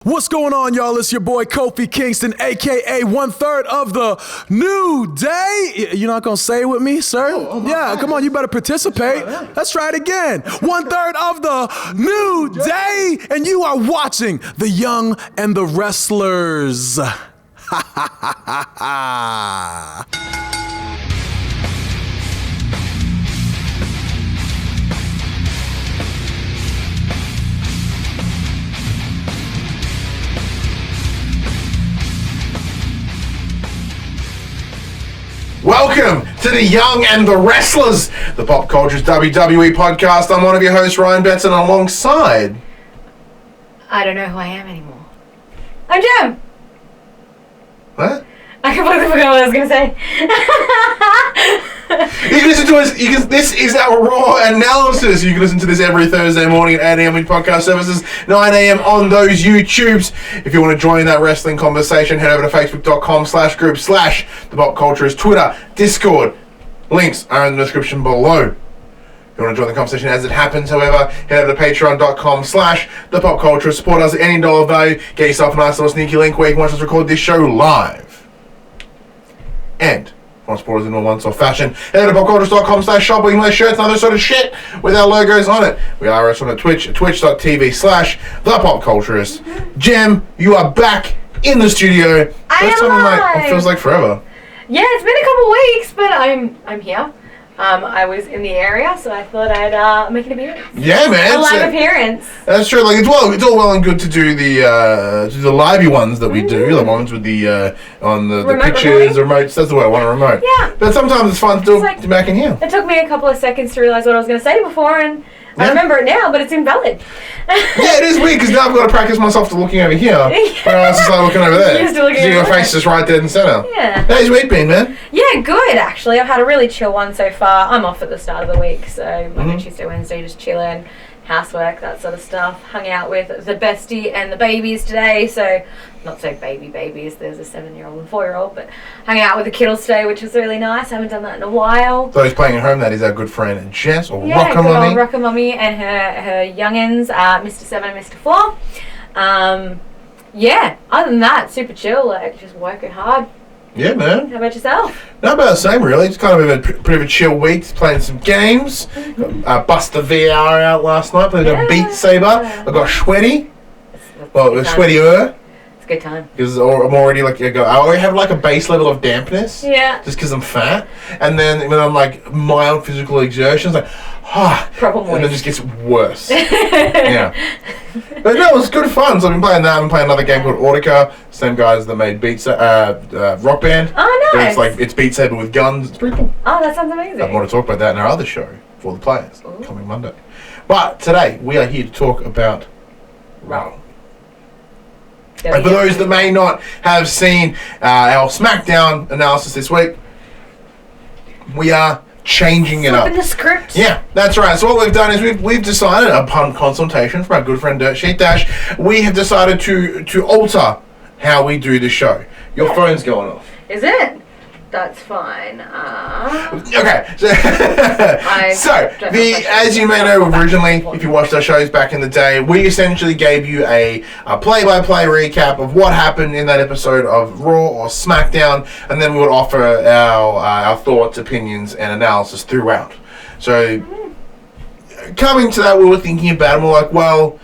What's going on, y'all? It's your boy Kofi Kingston, aka 1/3 of the New Day. You're not gonna say it with me, sir? Yeah, come on, you better participate. Let's try it again. 1/3 of the New Day, and you are watching The Young and the Wrestlers. Ha ha ha ha ha. Welcome to The Young and the Wrestlers, the Pop Culture's WWE podcast. I'm one of your hosts, Ryan Benson, alongside... I don't know who I am anymore. I'm Jem! What? I completely forgot what I was going to say. You can listen to us, this is our Raw analysis. You can listen to this every Thursday morning at 8 a.m. with podcast services, 9 a.m. on those YouTubes. If you want to join that wrestling conversation, head over to facebook.com/group/the Pop Culture's Twitter, Discord. Links are in the description below. If you want to join the conversation as it happens, however, head over to patreon.com/the Pop Culture. Support us at any dollar value. Get yourself a nice little sneaky link where you can watch us record this show live. And supporters in a once-off fashion. Head to popcultures.com/shop where you can buy shirts and other sort of shit with our logos on it. We are also on Twitch at twitch.tv/thepopculturist. Jem, you are back in the studio. First time in like, it feels like forever. Yeah, it's been a couple weeks, but I'm here. I was in the area, so I thought I'd make an appearance. Yeah, man. A live appearance. That's true. Like it's all well and good to do the livey ones that we do, the ones with the on the pictures, remotes. That's the way I want to remote. Yeah. But sometimes it's fun to do it back in here. It took me a couple of seconds to realize what I was going to say before, and I remember it now, but it's invalid. Yeah, it is weird because now I've got to practice myself to looking over here. When I was just like looking over there. You're still looking your over face there. is right dead in center. Yeah. How's your week been, man? Yeah, good actually. I've had a really chill one so far. I'm off at the start of the week, so Monday, Tuesday, Wednesday, just chilling, housework, that sort of stuff. Hung out with the bestie and the babies today, so not so babies. There's a 7-year-old and 4-year-old, but hung out with the kiddos today, which was really nice. I haven't done that in a while. So he's playing at home. That is our good friend Jess or Yeah, good Rockamummy. old Rockamummy and her youngins, Mr. 7 and Mr. 4. Yeah, other than that, super chill, like just working hard. Yeah, man. How about yourself? Not about the same, really. It's kind of a bit of a chill week. Just playing some games. Got Buster VR out last night. Played a Beat Saber. I got sweaty. Well, it was sweatier. It's a good time. Because I'm already like, I already have like a base level of dampness. Yeah. Just because I'm fat. And then when I'm like mild physical exertion, it's like, Proper and then it just gets worse. Yeah. But no, it was good fun. So I've been playing that. I've been playing another game called Audica. Same guys that made Rock Band. Oh, nice. But it's Beat Saber with guns. It's pretty cool. Oh, that sounds amazing. I want to talk about that in our other show for the players coming Monday. But today we are here to talk about Raw. And for those that may not have seen our SmackDown analysis this week, we are changing it up. Flipping the script. Yeah, that's right. So what we've done is we've decided, upon consultation from our good friend Dirt Sheet Dash, we have decided to alter how we do the show. Your phone's going off. Is it? That's fine. Okay. As you may know, originally, if you watched our shows back in the day, we essentially gave you a play-by-play recap of what happened in that episode of Raw or SmackDown, and then we would offer our thoughts, opinions, and analysis throughout. So, coming to that, we were thinking about it, and we're like, well,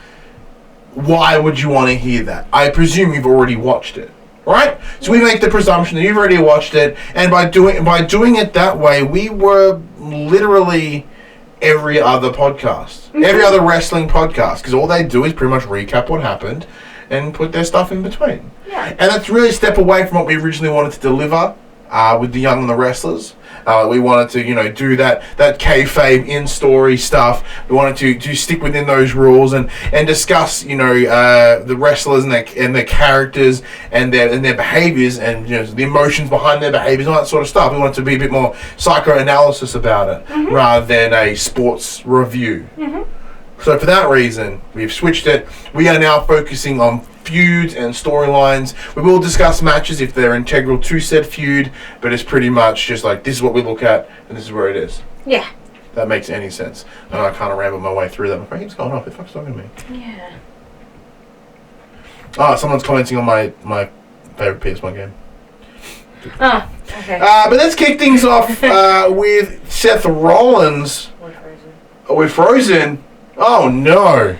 why would you want to hear that? I presume you've already watched it. Right? So we make the presumption that you've already watched it, and by doing it that way, we were literally every other podcast, every other wrestling podcast, because all they do is pretty much recap what happened and put their stuff in between. Yeah. And that's really a step away from what we originally wanted to deliver with The Young and the Wrestlers. We wanted to, do that kayfabe in-story stuff. We wanted to stick within those rules and discuss, the wrestlers and their characters and their behaviors and the emotions behind their behaviors and all that sort of stuff. We wanted to be a bit more psychoanalysis about it rather than a sports review. So for that reason, we've switched it. We are now focusing on feuds and storylines. We will discuss matches if they're integral to said feud, but it's pretty much just like, this is what we look at, and this is where it is. Yeah. That makes any sense. And I kind of rambled my way through that. My phone's going off. Who the fuck's talking to me? Yeah. Oh, someone's commenting on my favorite PS1 game. Oh, okay. But let's kick things off with Seth Rollins. We're frozen. Oh no.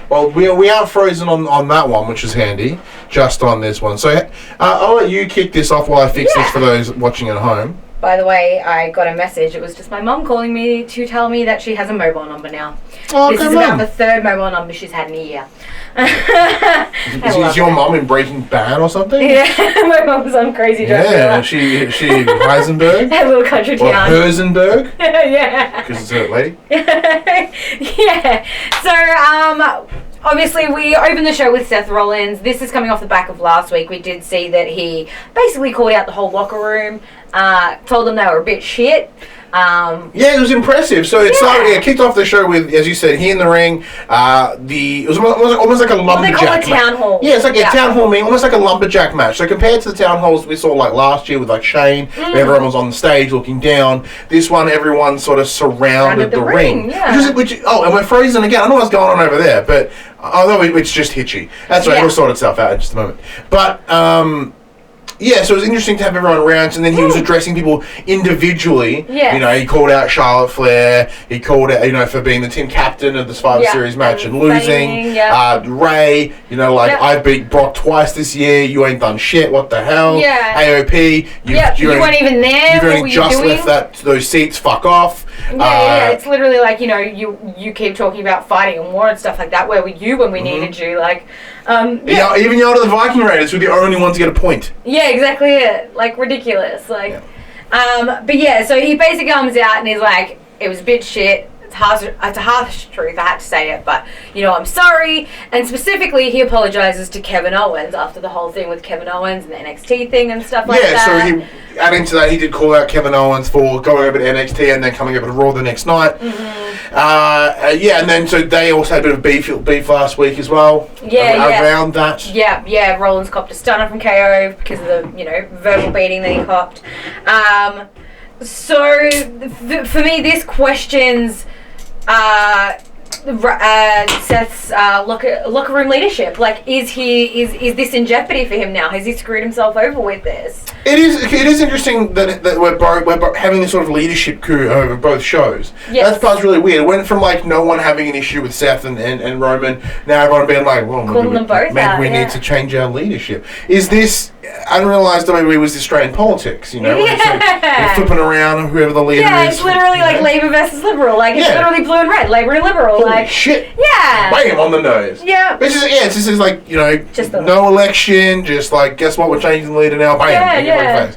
Well, we aren't frozen on that one, which is handy. Just on this one. So I'll let you kick this off while I fix this for those watching at home. By the way, I got a message. It was just my mum calling me to tell me that she has a mobile number now. Oh, this is about the third mobile number she's had in a year. Is your mum in Breaking Bad or something? Yeah, my mum's on Crazy Drug Dealer. Yeah, she Heisenberg? That little country Or town. Herzenberg? Yeah. Because it's a lady? Yeah. So, obviously, we opened the show with Seth Rollins. This is coming off the back of last week. We did see that he basically called out the whole locker room, told them they were a bit shit. Yeah, it was impressive. So it kicked off the show with, as you said, he in the ring. It was almost like a lumberjack. They call it town hall. Yeah, it's like a town hall meeting, almost like a lumberjack match. So compared to the town halls we saw like last year with like Shane, where everyone was on the stage looking down. This one, everyone sort of surrounded the ring. Yeah. And we're frozen again. I don't know what's going on over there, but although it's just hitchy. That's right. It'll sort itself out in just a moment. But yeah, so it was interesting to have everyone around, and then he was addressing people individually. Yeah. You know, he called out Charlotte Flair. He called out, you know, for being the team captain of the Survivor Series match and losing. Ray, you know, like, I beat Brock twice this year. You ain't done shit. What the hell? Yeah. AOP. You weren't even there. You've only just left those seats. Fuck off. Yeah. It's literally like, you know, you keep talking about fighting and war and stuff like that. Where were you when we needed you? Like, even yelled at the Viking Raiders, who were the only ones to get a point. Yeah, exactly it. Like, ridiculous. Like, but yeah, so he basically comes out and he's like, it was a bit shit. It's a harsh truth, I had to say it, but, you know, I'm sorry. And specifically, he apologizes to Kevin Owens after the whole thing with Kevin Owens and the NXT thing and stuff like that. Yeah, so adding to that, he did call out Kevin Owens for going over to NXT and then coming over to Raw the next night. And then so they also had a bit of beef last week as well. Around that. Yeah, Rollins copped a stunner from KO because of the, you know, verbal beating that he copped. So, for me, this questions Seth's locker room leadership. Like, is this in jeopardy for him now? Has he screwed himself over with this? It is interesting that we're having this sort of leadership coup over both shows. Yes. That part's really weird. It went from like no one having an issue with Seth and Roman, now everyone being like, well, maybe we need to change our leadership. Is this unrealized WWE was Australian politics, you know? They're flipping around whoever the leader is. Yeah, it's literally like Labour versus Liberal. Like, it's literally blue and red, Labour and Liberal. Holy shit. Yeah. Bam on the nose. Yeah. It's just like, you know, no election, just like, guess what, we're changing the leader now, bam. Face.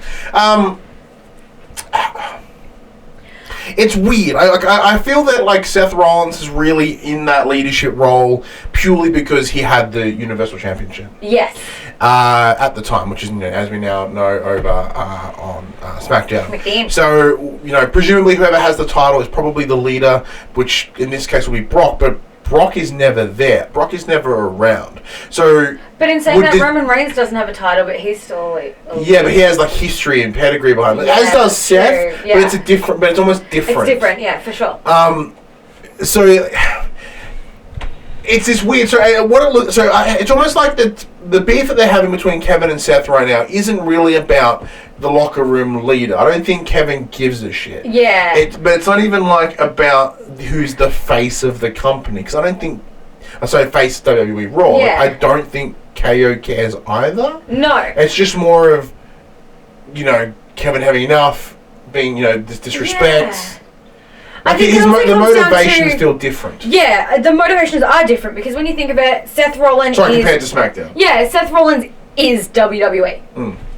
It's weird. I feel that like Seth Rollins is really in that leadership role purely because he had the Universal Championship. Yes. At the time, which is, you know, as we now know, over on SmackDown. So, you know, presumably whoever has the title is probably the leader, which in this case will be Brock, but Brock is never there. Brock is never around. So, but in saying that, Roman Reigns doesn't have a title, but he's still like. Yeah, but he has like history and pedigree behind him, as does Seth. True. Yeah. But it's almost different. It's different, yeah, for sure. So it's this weird. So it's almost like the beef that they're having between Kevin and Seth right now isn't really about the locker room leader. I don't think Kevin gives a shit. Yeah. But it's not even like about who's the face of the company, because I don't think. I say face of WWE Raw. Yeah. I don't think KO cares either. No. It's just more of, you know, Kevin having enough, being, you know, this disrespect. Yeah. I think the motivation's still different. Yeah, the motivations are different because when you think of it, Seth Rollins compared to SmackDown. Yeah, Seth Rollins is WWE.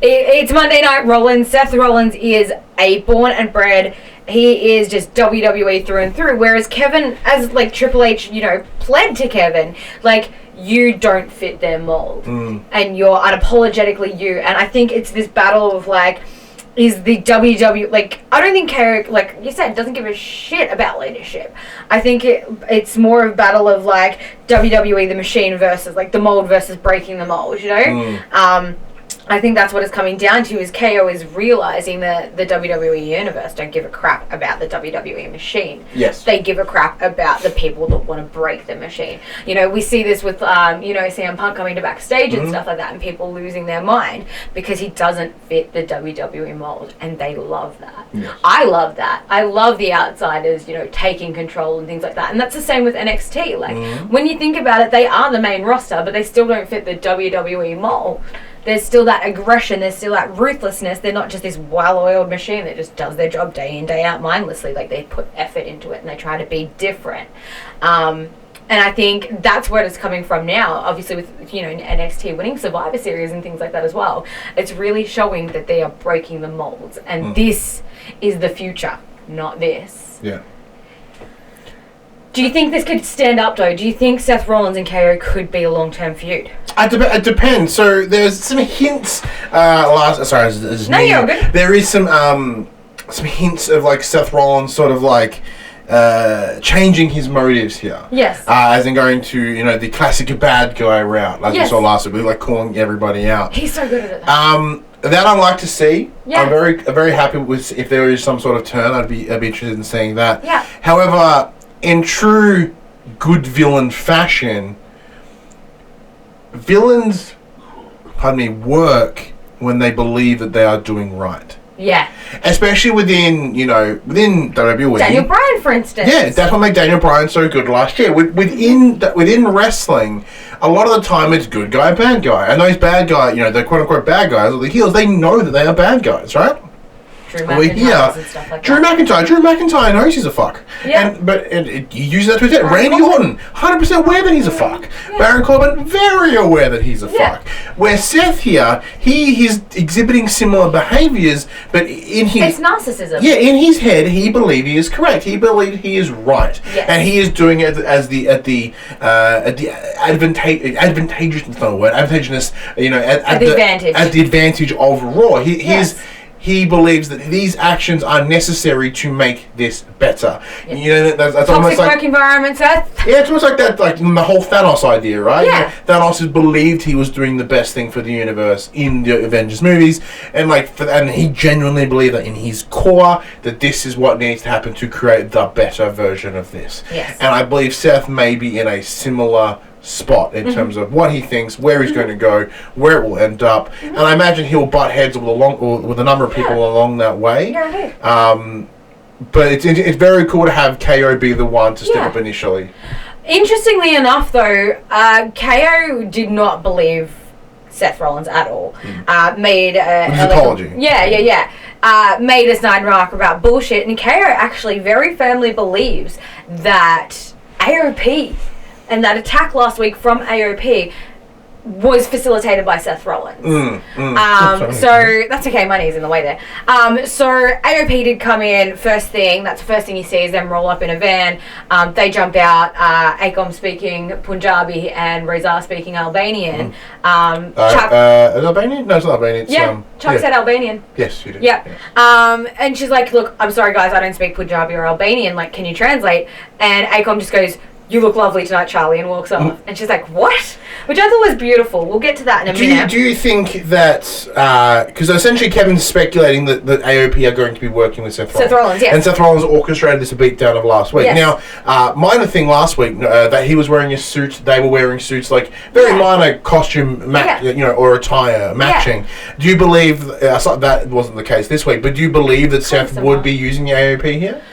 It's Monday Night Rollins. Seth Rollins is a born and bred. He is just WWE through and through. Whereas Kevin, as like Triple H, you know, pled to Kevin, like, you don't fit their mold. And you're unapologetically you. And I think it's this battle of like, is the WWE, like, I don't think KO, like you said, doesn't give a shit about leadership. I think it's more of a battle of like WWE the machine versus like the mold versus breaking the mold, you know? I think that's what it's coming down to, is KO is realizing that the WWE universe don't give a crap about the WWE machine. Yes. They give a crap about the people that want to break the machine. You know, we see this with, CM Punk coming to backstage and stuff like that, and people losing their mind because he doesn't fit the WWE mold, and they love that. Yes. I love that. I love the outsiders, taking control and things like that. And that's the same with NXT. Like, when you think about it, they are the main roster, but they still don't fit the WWE mold. There's still that aggression, there's still that ruthlessness. They're not just this well-oiled machine that just does their job day in, day out mindlessly. Like, they put effort into it and they try to be different. And I think that's where it's coming from now, obviously with, NXT winning Survivor Series and things like that as well. It's really showing that they are breaking the molds. And this is the future, not this. Yeah. Do you think this could stand up, though? Do you think Seth Rollins and KO could be a long-term feud? It depends. So there's some hints. You're good. There is some hints of like Seth Rollins sort of like changing his motives here. Yes. As in going to the classic bad guy route, like we saw last week, like calling everybody out. He's so good at it. That I'd like to see. Yeah. I'm very happy with if there is some sort of turn. I'd be interested in seeing that. Yeah. However, in true good villain fashion, villains, work when they believe that they are doing right. Yeah. Especially within WWE. Daniel Bryan, for instance. Yeah, that's what made Daniel Bryan so good last year. Within wrestling, a lot of the time it's good guy, bad guy. And those bad guys, the quote-unquote bad guys, or the heels, they know that they are bad guys, right? Drew McIntyre and stuff like Drew that. Drew McIntyre knows he's a fuck. Yeah. But he uses that to his head. Randy Orton, 100% aware that he's a fuck. Yeah. Baron Corbin, very aware that he's a fuck. Where Seth here, he's exhibiting similar behaviours, but in his... It's narcissism. Yeah, in his head, he believes he is correct. He believes he is right. Yes. And he is doing it at the advantageous, it's not a word, advantageousness, at the advantage. At the advantage of Raw. He believes that these actions are necessary to make this better. Yep. That's toxic almost like work environment, Seth. Yeah, it's almost like that, like the whole Thanos idea, right? Yeah. Thanos has believed he was doing the best thing for the universe in the Avengers movies, and and he genuinely believed that in his core that this is what needs to happen to create the better version of this. Yes. And I believe Seth may be in a similar spot in terms of what he thinks, where he's going to go, where it will end up, and I imagine he'll butt heads with a number of people along that way. But it's very cool to have KO be the one to step up initially. Interestingly enough, though, KO did not believe Seth Rollins at all. Made his apology. Made a snide remark about bullshit, and KO actually very firmly believes that AOP and that attack last week from AOP was facilitated by Seth Rollins. So that's okay, my knee's in the way there. So AOP did come in first thing. That's the first thing he sees them roll up in a van. They jump out. Akon speaking Punjabi and Reza speaking Albanian. Chuck, is it Albanian? No, it's not Albanian. It's, Chuck said Albanian. Yes, you did. Yeah. And she's like, look, I'm sorry guys, I don't speak Punjabi or Albanian. Like, can you translate? And Akon just goes, "You look lovely tonight, Charlie," and walks off. And she's like, "What?" Which I thought was beautiful. We'll get to that in a minute. Do you think that, because essentially Kevin's speculating that AOP are going to be working with Seth Rollins. Yes. And Seth Rollins orchestrated this beatdown of last week. Yes. Now, minor thing last week, that he was wearing a suit, they were wearing suits, like very minor costume, or attire matching. Do you believe, that wasn't the case this week, but do you believe that Seth would be using the AOP here?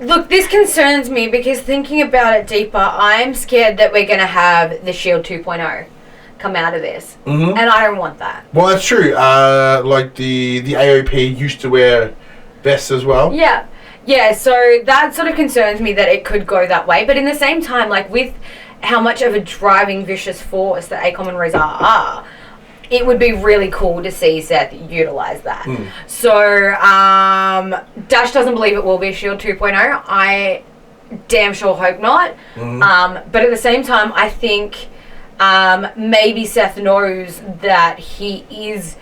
Look, this concerns me because thinking about it deeper, I'm scared that we're going to have the Shield 2.0 come out of this. And I don't want that. Well, that's true. Like the AOP used to wear vests as well. Yeah. Yeah, so that sort of concerns me that it could go that way. But in the same time, like with how much of a driving vicious force that Akon and Reza are, it would be really cool to see Seth utilize that. So, Dash doesn't believe it will be Shield 2.0. I damn sure hope not. But at the same time, I think maybe Seth knows that he's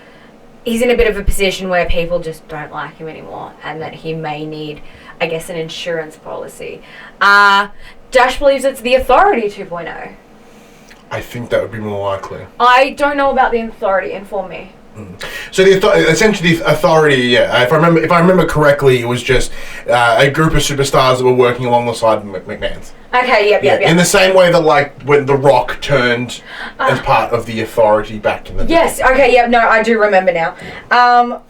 in a bit of a position where people just don't like him anymore, and that he may need, I guess, an insurance policy. Dash believes it's the Authority 2.0. I think that would be more likely. I don't know about the authority. Inform me. So essentially the authority, if I remember correctly, it was just a group of superstars that were working alongside McMahon's. Okay, yep. In the same way that, like, when The Rock turned as part of the authority back in the day. Yes, okay, no, I do remember now.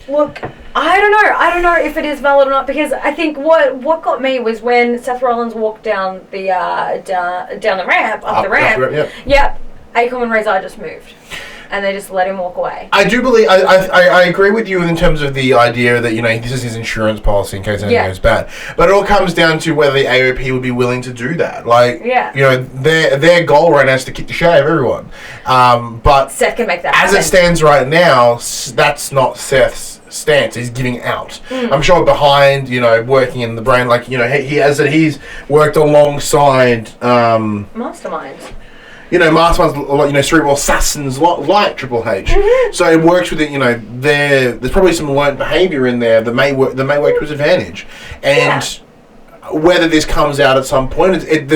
Look, I don't know if it is valid or not, because I think what got me was when Seth Rollins walked down the down the ramp, up the ramp. Yep, Akon and Razor just moved. And they just let him walk away. I do believe, I agree with you in terms of the idea that, this is his insurance policy in case anything goes bad. But it all comes down to whether the AOP would be willing to do that. Like, their goal right now is to kick the shit out of everyone. But Seth can make that happen. As it stands right now, that's not Seth's stance. He's giving out. I'm sure behind, working in the brain, like, he has that he's worked alongside Masterminds. Masterminds, cerebral assassins like Triple H. So it works with it. There's probably some learned behaviour in there that may work to his advantage. And whether this comes out at some point, it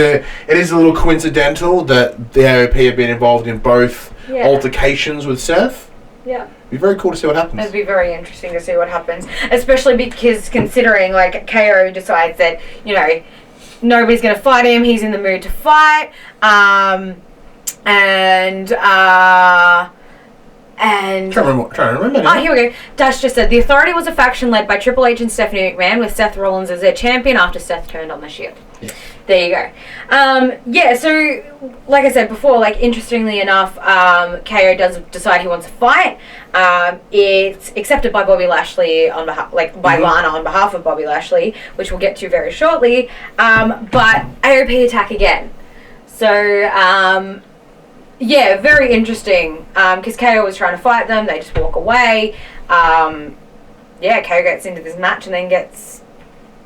is a little coincidental that the AOP have been involved in both altercations with Seth. Yeah. It'd be very cool to see what happens. It'd be very interesting to see what happens, especially because considering, like, KO decides that nobody's going to fight him. He's in the mood to fight. And trying to remember now. Oh, here we go. Dash just said, the Authority was a faction led by Triple H and Stephanie McMahon, with Seth Rollins as their champion after Seth turned on the Shield. Yeah. There you go. So, like I said before, like, interestingly enough, KO does decide he wants to fight. It's accepted by Bobby Lashley on behalf, by Lana on behalf of Bobby Lashley, which we'll get to very shortly. But AOP attack again. So, very interesting, because KO was trying to fight them, they just walk away. KO gets into this match and then gets,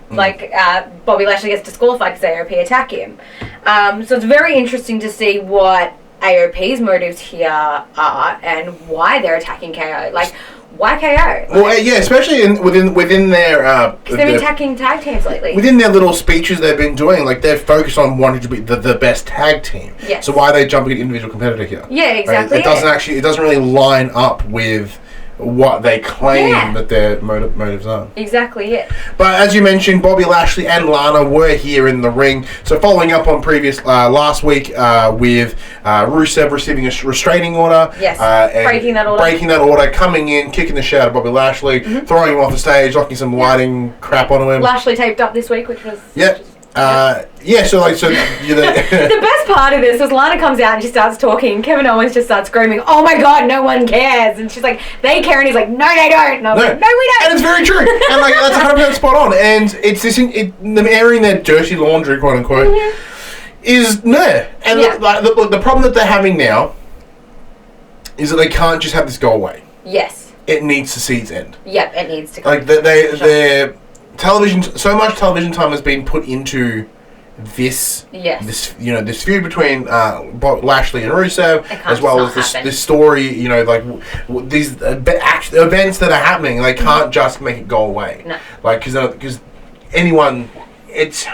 Bobby Lashley gets disqualified because AOP attack him. So it's very interesting to see what AOP's motives here are and why they're attacking KO. Like, why KO? Well, especially within their... Because they've been attacking tag teams lately. Within their little speeches they've been doing, like, they're focused on wanting to be the best tag team. Yes. So why are they jumping an individual competitor here? Yeah, exactly. Right? It doesn't really line up with what they claim that their motives are. Exactly, yeah. But as you mentioned, Bobby Lashley and Lana were here in the ring. So following up on previous last week with Rusev receiving a restraining order. Yes, and breaking that order, coming in, kicking the shit out of Bobby Lashley, throwing him off the stage, knocking some lighting crap onto him. Lashley taped up this week, which was... Yep. The best part of this was Lana comes out and she starts talking. Kevin Owens just starts screaming, "Oh my God, no one cares!" And she's like, "They care," and he's like, "No, they don't." And I was like, "No, we don't." And it's very true. And that's 100% spot on. And it's this them airing their dirty laundry, quote unquote, is no. And the problem that they're having now is that they can't just have this go away. Yes. It needs to see its end. Yep, it needs to. Their television, so much television time has been put into this this feud between Lashley and Rusev, as well as this story, these events that are happening. They can't just make it go away. No. Because anyone, it's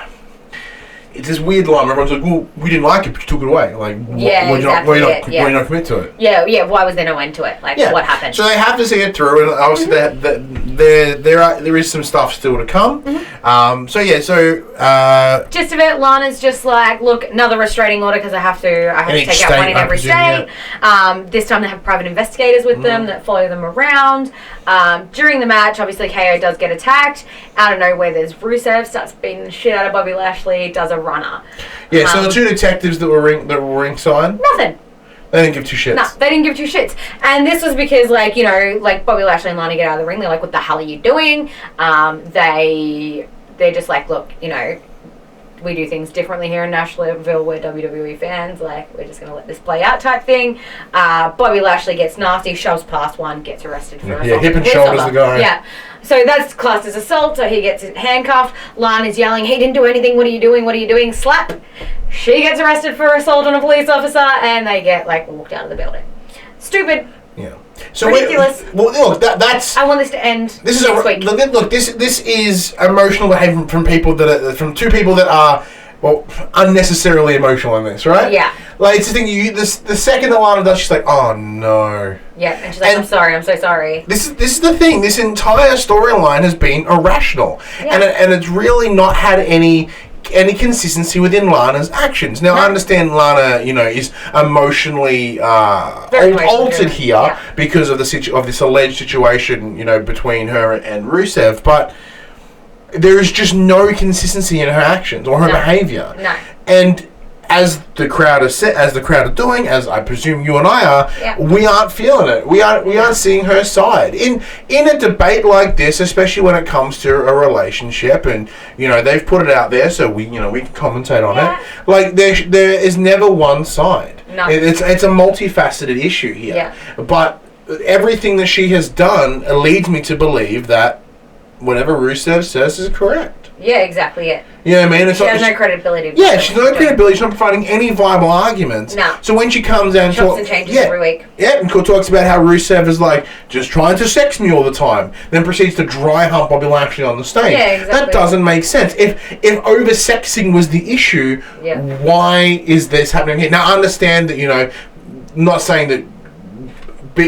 this weird line. Everyone's like, "Well, we didn't like it, but you took it away." Like, why did you not commit to it? Yeah. Why was there no end to it? Like, what happened? So they have to see it through, and obviously there is some stuff still to come. Gist of it, Lana's just like, look, another restraining order because I have to take out one in every state. This time they have private investigators with them that follow them around. During the match, obviously KO does get attacked. Out of nowhere, there's Rusev, starts beating the shit out of Bobby Lashley, does a runner. Yeah, so the two detectives that were ringside, nothing. They didn't give two shits. No, they didn't give two shits. And this was because, Bobby Lashley and Lana get out of the ring. They're like, "What the hell are you doing?" They're just like, "Look, we do things differently here in Nashville. We're WWE fans. Like, we're just going to let this play out," type thing. Bobby Lashley gets nasty, shoves past one, gets arrested for assault. Yeah, hip and shoulders the guy. Yeah. So that's classed as assault, so he gets handcuffed. Lana's yelling, "He didn't do anything, what are you doing, what are you doing?" Slap! She gets arrested for assault on a police officer, and they get, walked out of the building. Stupid. Yeah. So ridiculous. Look, that's... I want this to end next week. Look, this is emotional behavior from two people that are, unnecessarily emotional in this, right? Yeah. Like, it's the thing, the second that Lana does, she's like, oh no. Yeah, and she's like, I'm sorry, I'm so sorry. This is the thing, this entire storyline has been irrational. Yeah. And it's really not had any consistency within Lana's actions. Now, I understand Lana, is emotionally altered here because of this alleged situation, between her and Rusev, but there is just no consistency in her actions or her behavior. No. And as the crowd are doing, as I presume you and I are, we aren't feeling it. We aren't seeing her side in a debate like this, especially when it comes to a relationship. And they've put it out there, so we can commentate on it. Like there is never one side. No. It's a multifaceted issue here. Yeah. But everything that she has done leads me to believe that whatever Rusev says is correct. Yeah, exactly it. You know what I mean? She has no credibility. Yeah, she's no credibility. She's not providing any viable arguments. No. So when she comes out and chops and changes every week. Yeah, and talks about how Rusev is like just trying to sex me all the time, then proceeds to dry hump Bobby Lashley on the stage. Yeah, exactly. That doesn't make sense. If over-sexing was the issue, why is this happening here? Now, I understand that, not saying that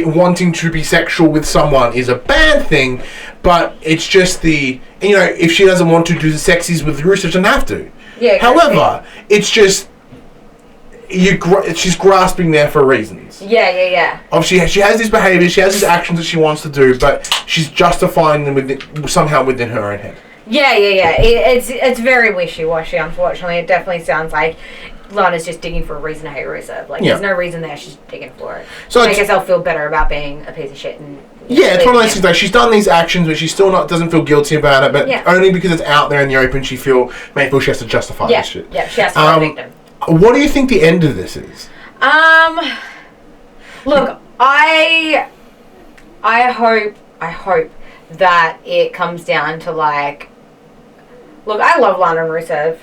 wanting to be sexual with someone is a bad thing, but it's just if she doesn't want to do the sexies with Rusev, she doesn't have to. Yeah. Exactly. However, it's just she's grasping there for reasons. Yeah. Obviously, she has these behaviors, she has these actions that she wants to do, but she's justifying them somehow within her own head. Yeah. It's very wishy-washy. Unfortunately, it definitely sounds like Lana's just digging for a reason to hate Rusev. Like, there's no reason there. She's digging for it. So I guess I'll feel better about being a piece of shit. And it's one of those things. Like, she's done these actions, but she still doesn't feel guilty about it. But only because it's out there in the open, she may feel she has to justify this shit. Yeah, she has to be a victim. What do you think the end of this is? Look, I hope that it comes down to look, I love Lana and Rusev.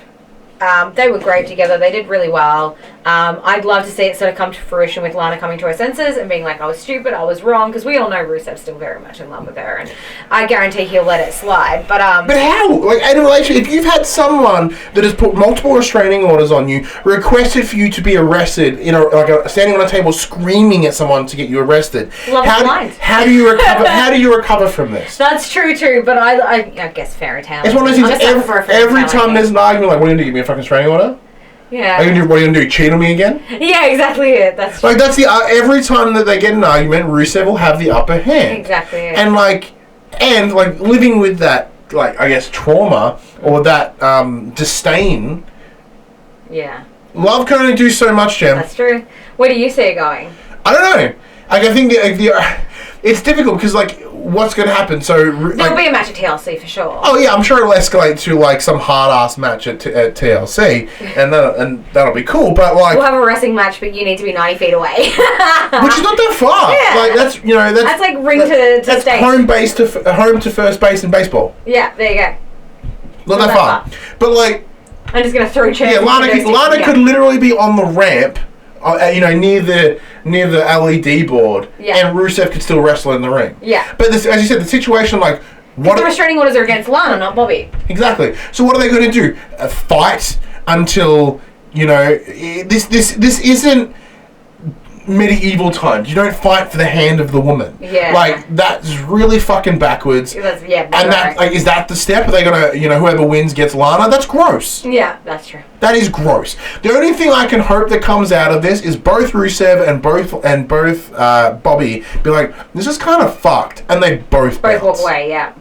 They were great together. They did really well. I'd love to see it sort of come to fruition with Lana coming to her senses and being like, I was stupid, I was wrong, because we all know Rusev's still very much in love with her, and I guarantee he'll let it slide. But how? Like, in a relationship, if you've had someone that has put multiple restraining orders on you, requested for you to be arrested, standing on a table screaming at someone to get you arrested, how do you recover? How do you recover from this? That's true too. But I guess fairy tale. It's one of those things. Every time there's an argument, like, what are you going to give me a fucking restraining order? Yeah. What are you going to do? Cheat on me again? Yeah, exactly it. That's true. Like, that's every time that they get an argument, Rusev will have the upper hand. Exactly it. And living with that, I guess, trauma or that disdain. Yeah. Love can only do so much, Jem. That's true. Where do you see it going? I don't know. I think it's difficult because, what's going to happen? So there'll be a match at TLC for sure. Oh yeah, I'm sure it'll escalate to some hard ass match at TLC, and that'll be cool. But we'll have a wrestling match, but you need to be 90 feet away, which is not that far. Yeah. That's like ring to that's stage. home to first base in baseball. Yeah, there you go. Not that far. But I'm just gonna throw chairs. Yeah, Lana could literally be on the ramp. Near the LED board, and Rusev could still wrestle in the ring. Yeah. But as you said, the situation, what the restraining orders are against Lana, not Bobby. Exactly. So what are they going to do? Fight until this isn't medieval times. You don't fight for the hand of the woman. Yeah. That's really fucking backwards. And is that the step? Are they gonna whoever wins gets Lana? That's gross. Yeah, that's true. That is gross. The only thing I can hope that comes out of this is both Rusev and both Bobby be like, this is kind of fucked, and they both walk away. Yeah.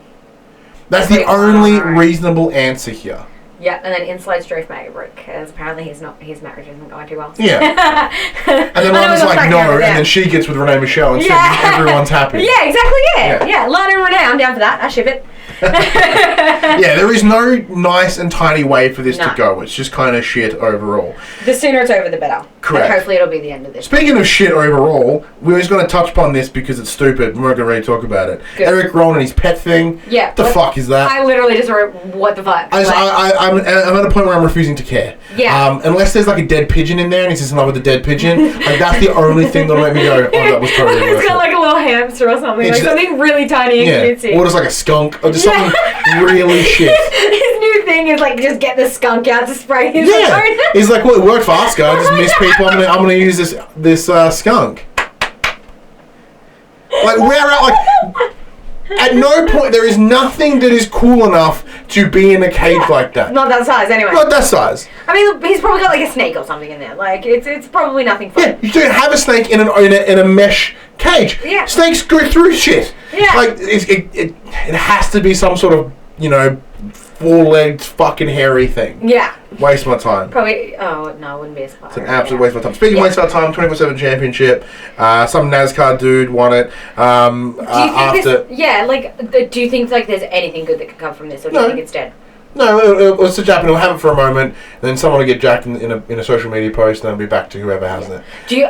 That's the only reasonable answer here. Yeah, and then in slides Drake Maverick, because apparently his marriage isn't going too well. Yeah. And then Lana's like, no, and then she gets with Renee Michelle, and everyone's happy. Yeah, exactly, yeah. Lana and Renee, I'm down for that. I ship it. Yeah, there is no nice and tidy way for this to go. It's just kind of shit overall. The sooner it's over, the better. Correct. And hopefully it'll be the end of this. Speaking of shit overall, we're just going to touch upon this because it's stupid. We're not going to really talk about it. Good. Erick Rowan and his pet thing. Yeah. What the fuck is that? I literally just wrote, what the fuck? I'm at a point where I'm refusing to care. Yeah. Unless there's a dead pigeon in there and he's just in love with the dead pigeon. That's the only thing that'll make me go, oh, that was totally worth it. It's got a little hamster or something. Something really tiny and cutesy. Or just a skunk. Or just something really shit. His new new thing is like just get the skunk out to spray his Yeah, own. he's like, well, it worked fast, guy. I just missed people. I'm gonna use this skunk. Like we're out. Like at no point there is nothing that is cool enough to be in a cage like that. Not that size, anyway. Not that size. I mean, he's probably got like a snake or something in there. Like it's probably nothing fun. Yeah, you don't have a snake in a mesh cage. Yeah. Snakes go through shit. Yeah. Like it has to be some sort of, you know, four-legged fucking hairy thing. Yeah. Waste my time. Probably. Oh no, it wouldn't be as far. It's an absolute waste of my time. Speaking of waste of my time, 24/7 championship. Some NASCAR dude won it. Do you think like there's anything good that could come from this, or do you think it's dead? No, it'll switch up and it'll have it for a moment, and then someone will get jacked in a social media post, and then it'll be back to whoever has it.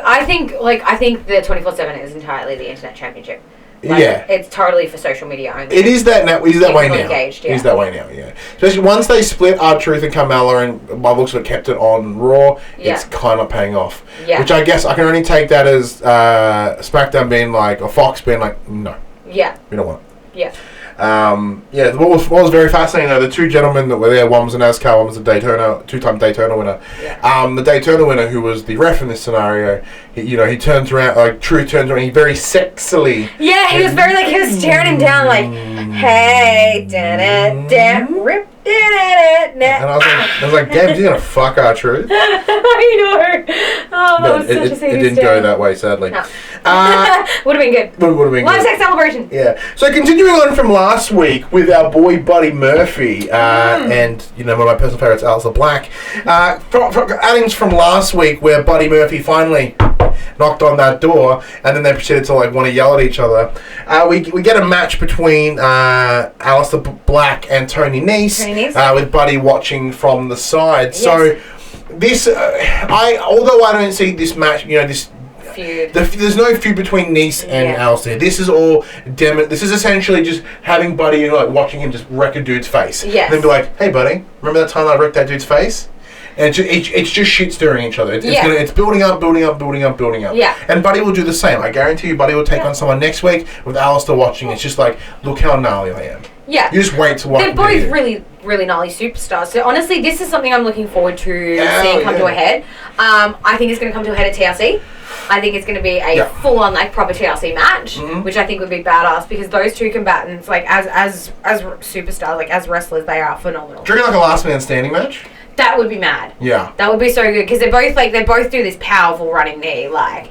I think the 24/7 is entirely the internet championship. Like, yeah, it's totally for social media only. It is that now. It is that way now. Engaged, It is that way now. Yeah, especially once they split R-Truth and Carmella, and by the looks of it kept it on Raw. Yeah. It's kind of paying off. Yeah. Which I guess I can only take that as SmackDown being like, or Fox being like, no. Yeah. We don't want it. Yeah. What was very fascinating though, the two gentlemen that were there, one was a NASCAR, one was a Daytona, two-time Daytona winner. Yeah. The Daytona winner, who was the ref in this scenario, he turns around, like Truth turns around, he very sexily. Yeah, he was very like, he was staring him down like, hey, rip. And I was like, damn, he's gonna fuck R-Truth. I know. Oh, that was such a It didn't go that way, sadly. No. Would have been good. Would have been Live good. sex celebration. Yeah. So continuing on from last week with our boy Buddy Murphy and one of my personal favourites, Alesiter Black. Addings from last week where Buddy Murphy finally knocked on that door, and then they proceeded to like want to yell at each other. We get a match between Alesiter Black and Tony Nese. With Buddy watching from the side. Yes. So this, although I don't see this match, this feud. There's no feud between Nese and Alesiter. This is all this is essentially just having Buddy and like watching him just wreck a dude's face. Yes. And then be like, hey buddy, remember that time I wrecked that dude's face? And it's just shit stirring each other. It's building up. Yeah. And Buddy will do the same. I guarantee you Buddy will take on someone next week with Alesiter watching. It's just like, look how gnarly I am. Yeah. You just wait to watch. They're both really, really gnarly superstars. So honestly, this is something I'm looking forward to seeing come to a head. I think it's going to come to a head at TLC. I think it's going to be a full-on, like, proper TLC match, which I think would be badass because those two combatants, like, as superstars, like, as wrestlers, they are phenomenal. Do you reckon like a last man standing match? That would be mad. Yeah. That would be so good because they both do this powerful running knee. Like,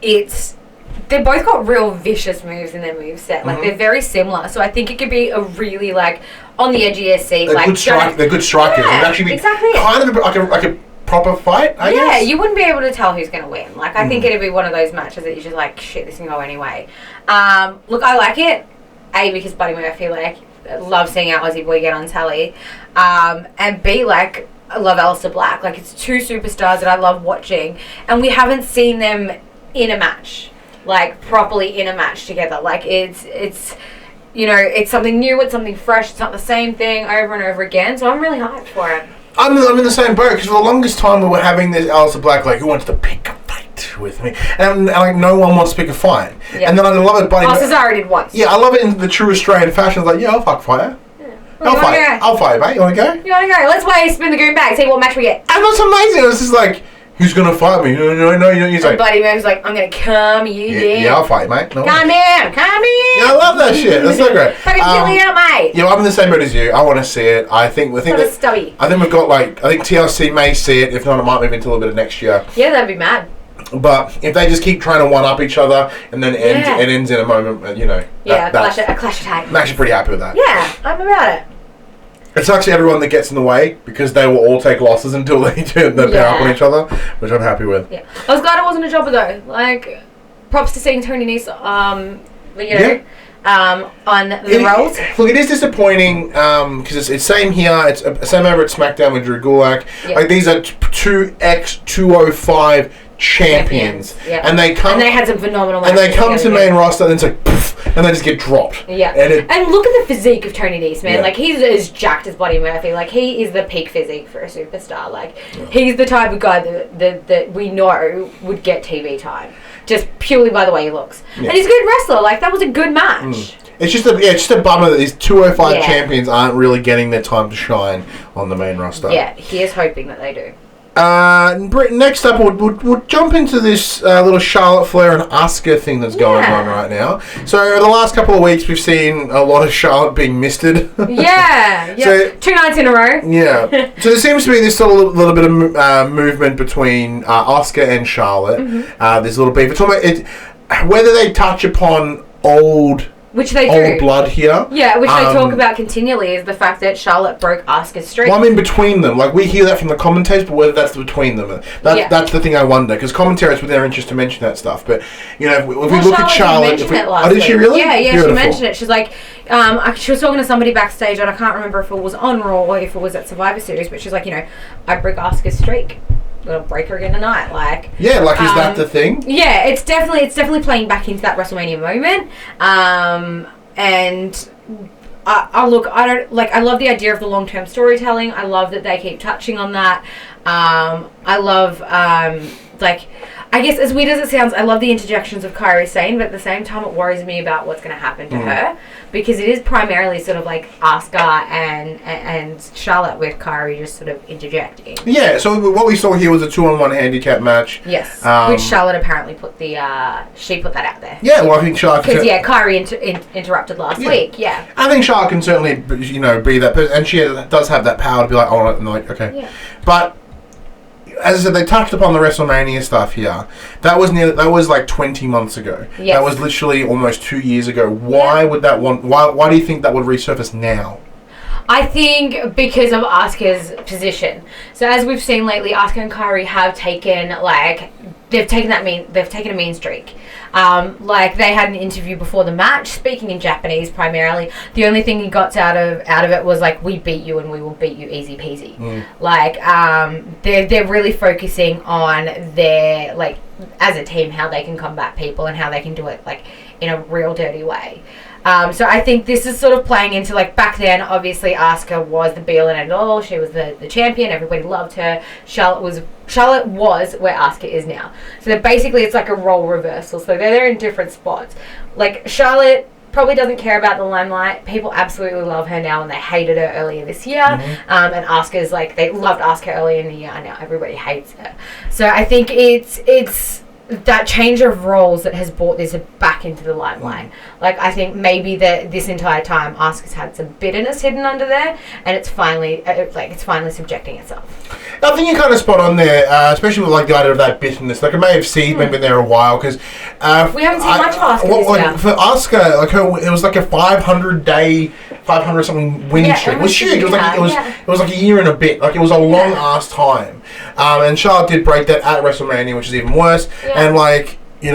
they've both got real vicious moves in their moveset. Like, they're very similar. So I think it could be a really, like, on the edgiest seat. They're good strikers. Yeah, it would actually be exactly kind of like a proper fight, I guess. Yeah, you wouldn't be able to tell who's going to win. Like, I think it'd be one of those matches that you're just like, shit, this can go anyway. Look, I like it. A, because Buddy Murphy, like, love seeing our Aussie boy get on telly. And B, like, I love Alesiter Black. Like, it's two superstars that I love watching. And we haven't seen them in a match. Like, properly in a match together. Like, it's it's something new, it's something fresh, it's not the same thing over and over again. So I'm really hyped for it. I'm in the same boat because for the longest time we were having this Alesiter Black, like, who wants to pick a fight with me? And like, no one wants to pick a fight. Yeah. And then I love it, Buddy. Cesaro did once. Yeah, I love it in the true Australian fashion. It's like, yeah, I'll fuck fight. I'll fight, mate. You want to go? You want to go? Let's play spin the goon bag, see what match we get. And what's amazing, it's just like, who's going to fight me? No. He's like, Buddy Murphy's like, I'm going to calm you down. Yeah, I'll fight you, mate. No come in. Yeah, I love that shit. That's so great. Fucking kill you out, mate. Yeah, I'm in the same boat as you. I want to see it. I think we've got I think TLC may see it. If not, it might move into a little bit of next year. Yeah, that'd be mad. But if they just keep trying to one-up each other and then it ends in a moment, a clash of titans. I'm actually pretty happy with that. Yeah, I'm about it. It's actually everyone that gets in the way because they will all take losses until they turn the power up on each other, which I'm happy with. Yeah, I was glad it wasn't a jobber though. Like, props to seeing Tony Nese, on the rolls. Look, it is disappointing because it's same here. It's same over at SmackDown with Drew Gulak. Yeah. Like, these are two X205 champions. Yeah. And they had some phenomenal matches. And they come to main roster and it's like, poof, and they just get dropped. Yeah. And look at the physique of Tony Nese, man. Yeah. Like, he's as jacked as Buddy Murphy. Like, he is the peak physique for a superstar. Like, he's the type of guy that we know would get TV time. Just purely by the way he looks. Yeah. And he's a good wrestler. Like, that was a good match. It's just a bummer that these 205 champions aren't really getting their time to shine on the main roster. Yeah, he is hoping that they do. Next up, we'll jump into this little Charlotte Flair and Asuka thing that's going on right now. So, over the last couple of weeks, we've seen a lot of Charlotte being misted. Yeah. So, 2 nights in a row. Yeah. So, there seems to be this little bit of movement between Asuka and Charlotte. Mm-hmm. There's a little beef. It's almost, whether they touch upon old blood here. Yeah, which they talk about continually is the fact that Charlotte broke Asuka's streak. Well, I mean, between them. Like, we hear that from the commentators, but whether that's between them. That's the thing I wonder, because commentators with their interest to mention that stuff. But, you know, if we look at Charlotte... Did she really? Yeah, she mentioned it. She's like... she was talking to somebody backstage, and I can't remember if it was on Raw or if it was at Survivor Series, but she's like, you know, I broke Asuka's streak. Gonna break her again tonight, like. Yeah, like, is that the thing? Yeah, it's definitely playing back into that WrestleMania moment, and I love the idea of the long-term storytelling. I love that they keep touching on that. I love I guess, as weird as it sounds, I love the interjections of Kairi Sane, but at the same time it worries me about what's going to happen to her, because it is primarily sort of like Asuka and Charlotte, with Kairi just sort of interjecting. Yeah, so what we saw here was a 2-on-1 handicap match. Yes, which Charlotte apparently put she put that out there. Yeah, well, I think Charlotte... Because, Kairi interrupted last week, I think Charlotte can certainly, be that person, and she does have that power to be like, oh, and like, okay. Yeah. But... as I said, they touched upon the WrestleMania stuff here. That was like 20 months ago. Yes. That was literally almost 2 years ago. Why would that why do you think that would resurface now? I think because of Asuka's position. So as we've seen lately, Asuka and Kairi have taken they've taken a mean streak. They had an interview before the match, speaking in Japanese primarily. The only thing he got out of it was like, we beat you and we will beat you easy peasy. They're really focusing on their, as a team, how they can combat people and how they can do it in a real dirty way. So I think this is sort of playing into, back then, obviously Asuka was the be-all and end-all. She was the champion. Everybody loved her. Charlotte was where Asuka is now. So basically it's like a role reversal. So they're in different spots. Charlotte probably doesn't care about the limelight. People absolutely love her now, and they hated her earlier this year. Mm-hmm. And Asuka's they loved Asuka earlier in the year, and now everybody hates her. So I think it's that change of roles that has brought this back into the limelight. I think maybe that this entire time Asuka's had some bitterness hidden under there, and it's finally subjecting itself. I think you're kind of spot on there, especially with the idea of that bitterness. I may have seen maybe there a while, because we haven't seen much of Asuka this year. For Asuka, it was a 500 something winning streak. It was huge. It was a year and a bit. It was a long ass time. And Charlotte did break that at WrestleMania, which is even worse. Yeah. And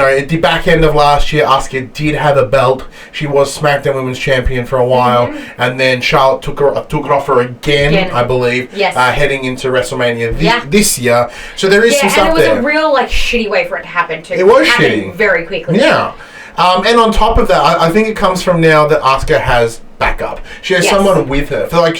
at the back end of last year, Asuka did have a belt. She was SmackDown Women's Champion for a while, and then Charlotte took it off her again, I believe, heading into WrestleMania this year. So there is some stuff there. And it was a real shitty way for it to happen too. It was shitty. Very quickly. Yeah. And on top of that, I think it comes from now that Asuka has backup. She has someone with her. For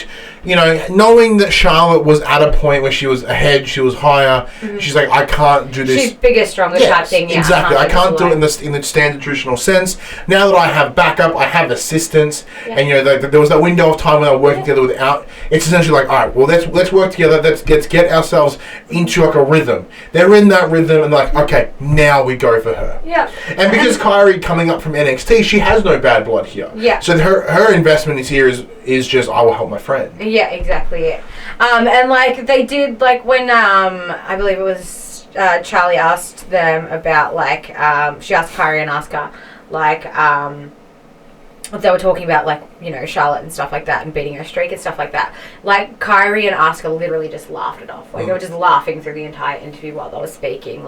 knowing that Charlotte was at a point where she was ahead, she was higher, she's like, I can't do this. She's bigger, stronger type thing. Yeah, exactly. I can't do it in the standard traditional sense. Now that I have backup, I have assistance, and there was that window of time when I was working together without. It's essentially all right, well, let's work together. Let's get ourselves into a rhythm. They're in that rhythm, and okay, now we go for her. Yeah. And because Kairi coming up from NXT, she has no bad blood here. Yeah. So her investment is just, I will help my friend. Yeah, exactly it. And they did, when I believe it was Charlie asked them about she asked Kairi and Asuka they were talking about Charlotte and stuff like that, and beating her streak and stuff like that. Kairi and Asuka literally just laughed it off. They were just laughing through the entire interview while they were speaking.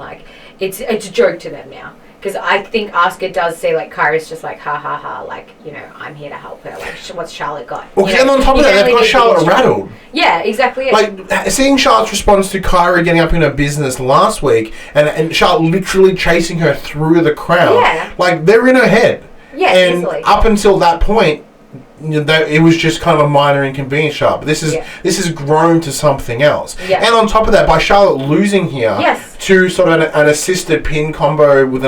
It's a joke to them now. Because I think Asuka does say, Kairi's just ha ha ha, I'm here to help her. What's Charlotte got? Well, and on top of that, they've got Charlotte rattled. Yeah, exactly. Seeing Charlotte's response to Kairi getting up in her business last week, and Charlotte literally chasing her through the crowd. Yeah. They're in her head. Yeah, and easily. Up until that point, it was just kind of a minor inconvenience, Charlotte. But this has grown to something else. Yeah. And on top of that, by Charlotte losing here to sort of an assisted pin combo with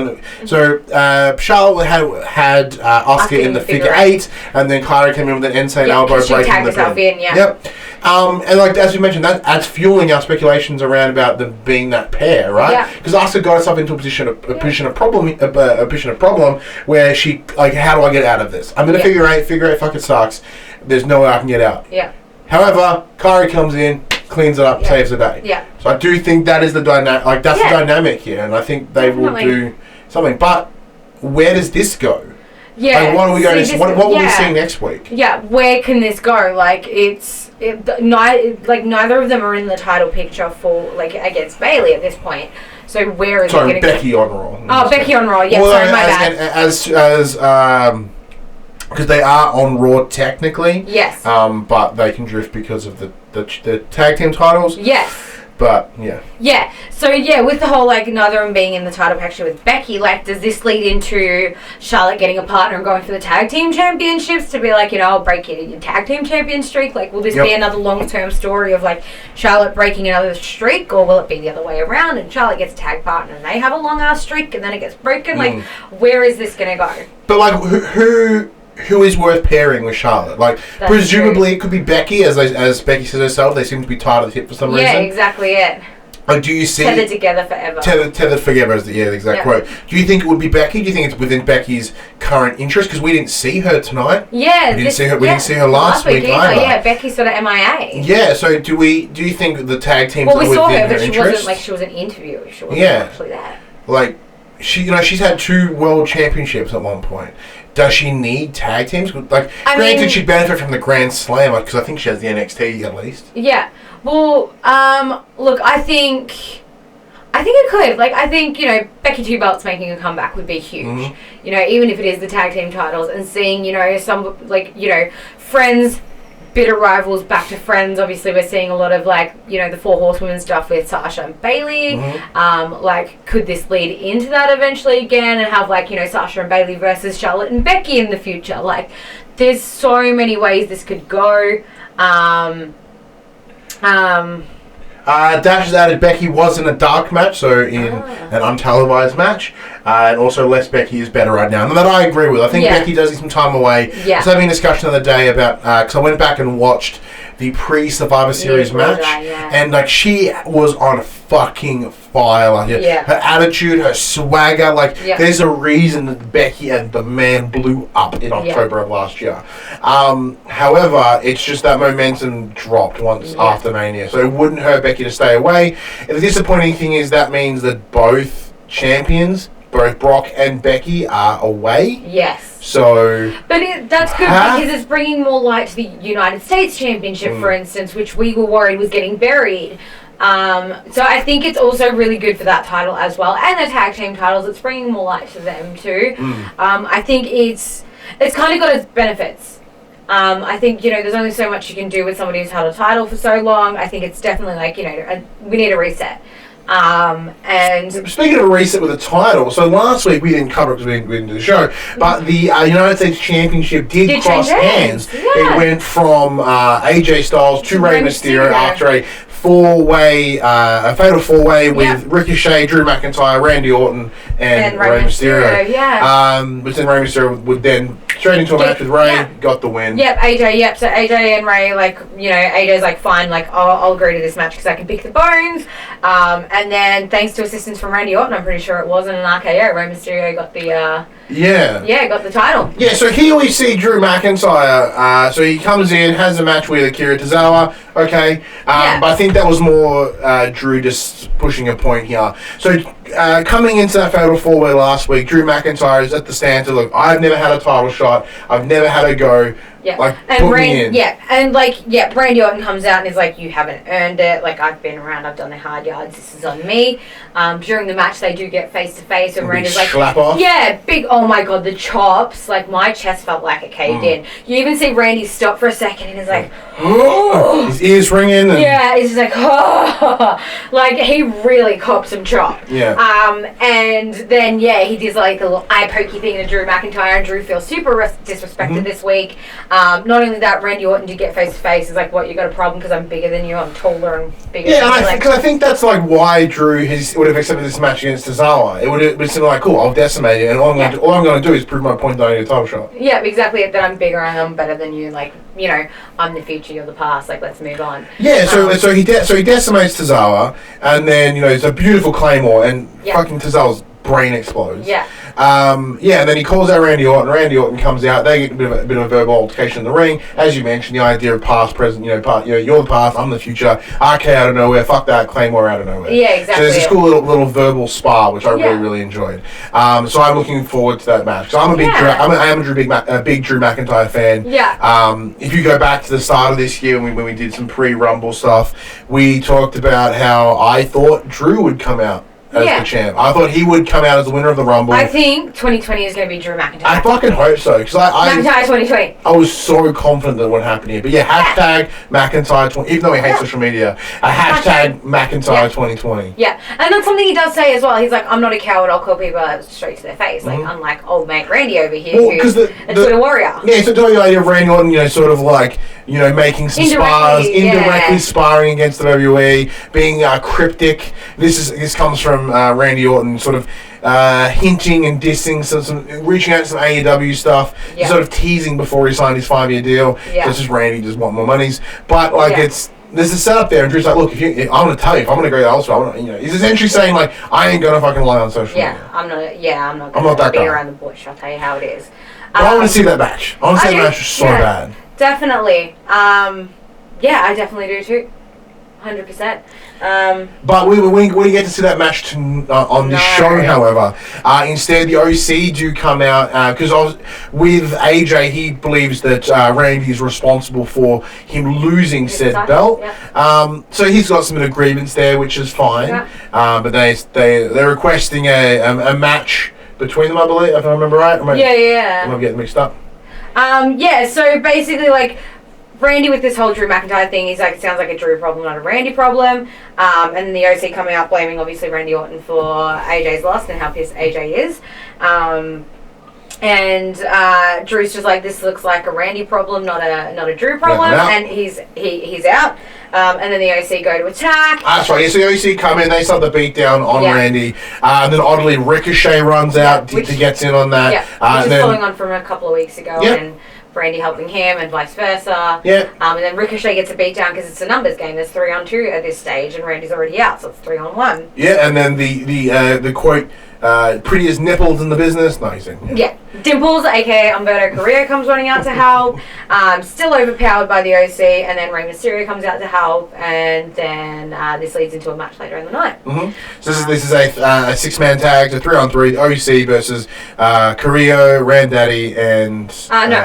Charlotte had Asuka in the figure 8, and then Clara came in with an insane elbow breaking the pin. Yep. And like as you mentioned, that adds fueling our speculations around about them being that pair, right? Because Asuka got herself into a position of problem where she like, how do I get out of this? I'm in a figure 8 fucking sucks. There's no way I can get out. Yeah. However, Kairi comes in, cleans it up, saves the day. Yeah. So I do think that is the dynamic. Like that's the dynamic here, and I think they will do something. But where does this go? Yeah. Like, what are we going to? What will we see next week? Yeah. Where can this go? Like neither of them are in the title picture for against Bayley at this point. So where is it going to go? Becky on Raw. Oh, Becky on Raw. Yeah. Sorry, my bad. Because they are on Raw technically. Yes. But they can drift because of the tag team titles. Yes. But, yeah. Yeah. So, with the whole, neither of them being in the title picture with Becky, does this lead into Charlotte getting a partner and going for the tag team championships to be I'll break your tag team champion streak? Will this be another long-term story of, Charlotte breaking another streak, or will it be the other way around and Charlotte gets a tag partner and they have a long-ass streak and then it gets broken? Where is this going to go? But, who is worth pairing with Charlotte? That's presumably true. It could be Becky, as Becky says herself. They seem to be tied at the hip for some reason. Yeah, exactly it. Do you see tethered together forever? Tethered forever is the exact quote. Do you think it would be Becky? Do you think it's within Becky's current interest? Because we didn't see her tonight. Yeah, we didn't see her. We didn't see her last week either. Yeah, Becky's sort of MIA. Yeah. So do you think the tag teams? Well, we saw her, but she wasn't interviewed. She wasn't actually there. She's had 2 world championships at one point. Does she need tag teams? Granted, she'd benefit from the Grand Slam because I think she has the NXT at least. Yeah. Well, look, I think it could. I think Becky 2 belts making a comeback would be huge. Mm-hmm. Even if it is the tag team titles, and seeing some friends. Bitter rivals back to friends. Obviously, we're seeing a lot of the 4 Horsewomen stuff with Sasha and Bayley. Mm-hmm. Could this lead into that eventually again and have Sasha and Bayley versus Charlotte and Becky in the future? There's so many ways this could go. Dash has added Becky was in a dark match, so in an untelevised match. And also less Becky is better right now. And that I agree with. I think Becky does need some time away. Yeah. I was having a discussion the other day about, because I went back and watched the pre-Survivor Series match. And she was on fucking fire. Her attitude, her swagger. There's a reason that Becky and the man blew up in October of last year. However, it's just that momentum dropped once after Mania. So it wouldn't hurt Becky to stay away. And the disappointing thing is that means that both champions, both Brock and Becky, are away. Yes. So... But that's good because it's bringing more light to the United States Championship, for instance, which we were worried was getting buried. So I think it's also really good for that title as well. And the tag team titles, it's bringing more light to them too. I think it's kind of got its benefits. I think, there's only so much you can do with somebody who's held a title for so long. I think it's definitely we need a reset. And speaking of a reset with a title, so last week we didn't cover it because we didn't do the show, but the United States Championship did cross hands. Yeah. It went from AJ Styles to Rey Mysterio after a fatal 4-way with Ricochet, Drew McIntyre, Randy Orton, and Rey Mysterio. But then Rey Mysterio would then straight into a match with Rey, got the win. Yep, AJ, so AJ and Rey, AJ's fine, I'll agree to this match because I can pick the bones. And then, thanks to assistance from Randy Orton, I'm pretty sure it was, and an RKO, Rey Mysterio got the, got the title. Yeah, so here we see Drew McIntyre. So he comes in, has a match with Akira Tozawa, but I think that was more Drew just pushing a point here. So coming into that fatal 4-way last week, Drew McIntyre is at the stand to look, I've never had a title shot, I've never had a go. Randy Orton comes out and is like, you haven't earned it, I've been around, I've done the hard yards, this is on me. During the match they do get face to face and Randy's slap off. Big, oh my god, the chops, my chest felt like it caved in. You even see Randy stop for a second and he's like, oh. His ears ringing. He's just like, oh. He really copped some chop. And then he does the little eye pokey thing to Drew McIntyre, and Drew feels super disrespected this week. Not only that, Randy Orton did get face to face. Is like, what, you got a problem because I'm bigger than you? I'm taller and bigger. Yeah, than and you. I think that's like why Drew would have accepted this match against Tozawa. It would have been something like, cool, I'll decimate it, and all I'm going to do is prove my point that I need a title shot. Yeah, exactly. That I'm bigger and I'm better than you. Like, you know, I'm the future, you're the past. Like, let's move on. Yeah, so he decimates Tozawa, and then it's a beautiful claymore, and fucking Tozawa's brain explodes. Yeah. And then he calls out Randy Orton. Randy Orton comes out. They get a bit of a verbal altercation in the ring. As you mentioned, the idea of past, present. You're the past. I'm the future. RK out of nowhere. Fuck that. Claymore out of nowhere. Yeah, exactly. So there's this cool little verbal spar, which I really enjoyed. So I'm looking forward to that match. because I'm a big big Drew McIntyre fan. Yeah. If you go back to the start of this year when we did some pre-Rumble stuff, we talked about how I thought Drew would come out as the champ. I thought he would come out as the winner of the Rumble. I think 2020 is going to be Drew McIntyre. I fucking hope so. Because McIntyre 2020. I was so confident that what happened here. But hashtag McIntyre 20, even though he hates social media, hashtag McIntyre 2020. Yeah, and that's something he does say as well. He's like, I'm not a coward, I'll call people out straight to their face. Like, unlike old mate Randy over here, who's a Twitter warrior. Yeah, so the idea of Randy Orton, sort of like, making some indirectly sparring against the WWE, being cryptic. This comes from Randy Orton, sort of hinting and dissing, some reaching out to some AEW stuff, sort of teasing before he signed his 5-year deal. Yeah. So it's just Randy just want more monies, but there's a setup there, and Drew's like, look, I'm going to tell you, if I'm going to go elsewhere, he's essentially saying, like, I ain't going to fucking lie on social media. I'm not going to beat around the bush, I'll tell you how it is. But I want to see that match. I want to see that match so bad. Definitely. I definitely do too. 100%. But we didn't get to see that match on this show, however. Instead, the OC do come out, because with AJ, he believes that Randy is responsible for him losing said belt. Yeah. So he's got some bit of grievance there, which is fine. Yeah. But they're requesting a match between them, I believe, if I remember right. Am I getting mixed up? So basically, like, Randy with this whole Drew McIntyre thing, he's like, it sounds like a Drew problem, not a Randy problem. And then the OC coming out blaming obviously Randy Orton for AJ's loss and how pissed AJ is. And Drew's just like, this looks like a Randy problem, not a Drew problem, and he's out. And then the OC go to attack. That's right. Yeah, so the OC come in, they start the beat down on Randy, and then oddly Ricochet runs out to get in on that. Yeah, which is following on from a couple of weeks ago, and Randy helping him and vice versa. Yeah. And then Ricochet gets a beat down because it's a numbers game. There's 3-on-2 at this stage, and Randy's already out, so it's 3-on-1. Yeah, and then the quote, prettiest nipples in the business. No, he's in. Yeah. Dimples, aka Humberto Carrillo, comes running out to help. Still overpowered by the OC, and then Rey Mysterio comes out to help, and then this leads into a match later in the night. Mm-hmm. So this is a 6-man tag, a 3-on-3, OC versus Carrillo, Randaddy, and